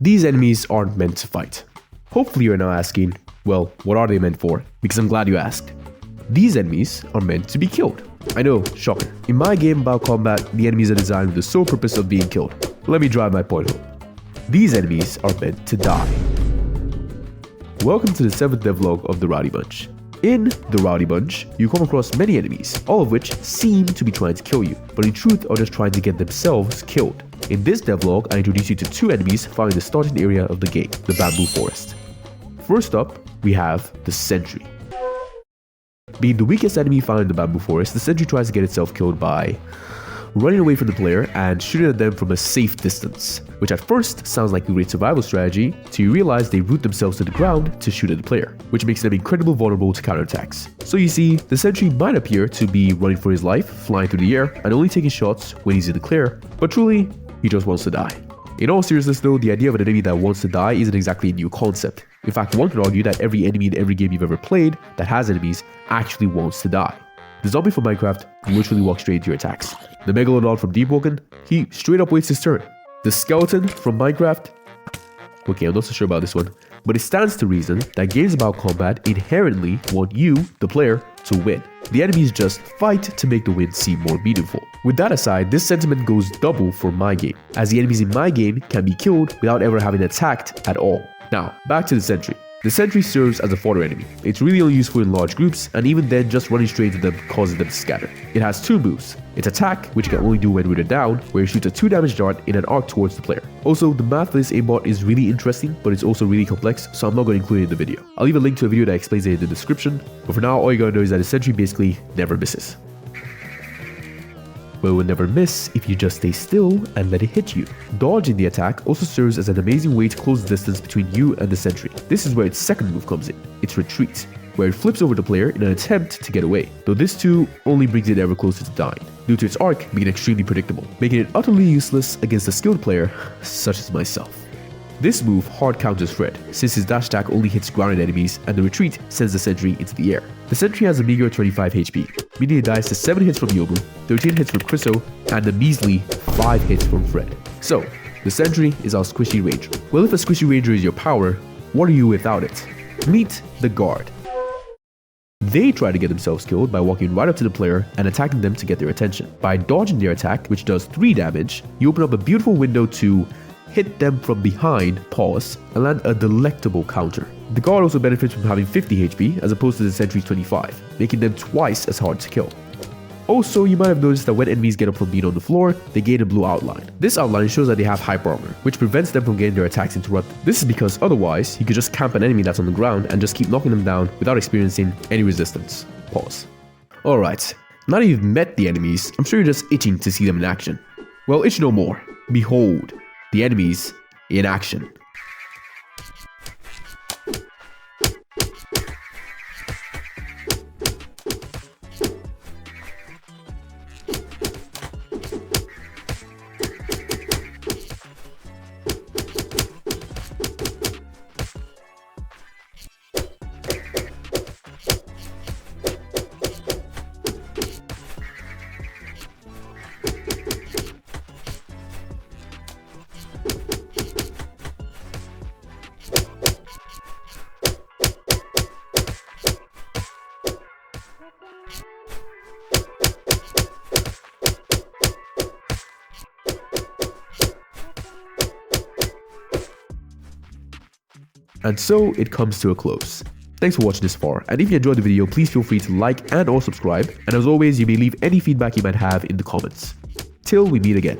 These enemies aren't meant to fight. Hopefully you're now asking, well, what are they meant for? Because I'm glad you asked. These enemies are meant to be killed. I know, shocker. In my game about combat, the enemies are designed with the sole purpose of being killed. Let me drive my point home. These enemies are meant to die. Welcome to the 7th devlog of the Rowdy Bunch. In the Rowdy Bunch, you come across many enemies, all of which seem to be trying to kill you, but in truth are just trying to get themselves killed. In this devlog, I introduce you to 2 enemies found in the starting area of the game, the bamboo forest. First up, we have the sentry. Being the weakest enemy found in the bamboo forest, the sentry tries to get itself killed by running away from the player and shooting at them from a safe distance, which at first sounds like a great survival strategy till you realize they root themselves to the ground to shoot at the player, which makes them incredibly vulnerable to counterattacks. So you see, the sentry might appear to be running for his life, flying through the air, and only taking shots when he's in the clear, but truly, he just wants to die. In all seriousness though, the idea of an enemy that wants to die isn't exactly a new concept. In fact, one could argue that every enemy in every game you've ever played that has enemies actually wants to die. The zombie from Minecraft literally walks straight into your attacks. The megalodon from Devlog, he straight up waits his turn. The skeleton from Minecraft, okay, I'm not so sure about this one, but it stands to reason that games about combat inherently want you, the player, to win. The enemies just fight to make the win seem more meaningful. With that aside, this sentiment goes double for my game, as the enemies in my game can be killed without ever having attacked at all. Now, back to the sentry. The sentry serves as a fodder enemy. It's really only useful in large groups, and even then just running straight into them causes them to scatter. It has 2 moves. Its attack, which it can only do when rooted down, where it shoots a 2 damage dart in an arc towards the player. Also, the math for this aimbot is really interesting, but it's also really complex, so I'm not going to include it in the video. I'll leave a link to a video that explains it in the description, but for now all you gotta know is that the sentry basically never misses. Well, it will never miss if you just stay still and let it hit you. Dodging the attack also serves as an amazing way to close the distance between you and the sentry. This is where its second move comes in, its retreat, where it flips over the player in an attempt to get away, though this too only brings it ever closer to dying, due to its arc being extremely predictable, making it utterly useless against a skilled player such as myself. This move hard counters Fred, since his dash attack only hits grounded enemies and the retreat sends the sentry into the air. The sentry has a meager 25 HP, meaning it dies to 7 hits from Yomu, 13 hits from Chriso, and a measly 5 hits from Fred. So, the sentry is our squishy ranger. Well, if a squishy ranger is your power, what are you without it? Meet the guard. They try to get themselves killed by walking right up to the player and attacking them to get their attention. By dodging their attack, which does 3 damage, you open up a beautiful window to hit them from behind, pause, and land a delectable counter. The guard also benefits from having 50 HP as opposed to the sentry's 25, making them twice as hard to kill. Also, you might have noticed that when enemies get up from being on the floor, they gain a blue outline. This outline shows that they have hyper armor, which prevents them from getting their attacks interrupted. This is because otherwise, you could just camp an enemy that's on the ground and just keep knocking them down without experiencing any resistance. Pause. Alright, now that you've met the enemies, I'm sure you're just itching to see them in action. Well, itch no more. Behold, the enemies in action. And so it comes to a close. Thanks for watching this far, and if you enjoyed the video, please feel free to like and or subscribe, and as always, you may leave any feedback you might have in the comments. Till we meet again.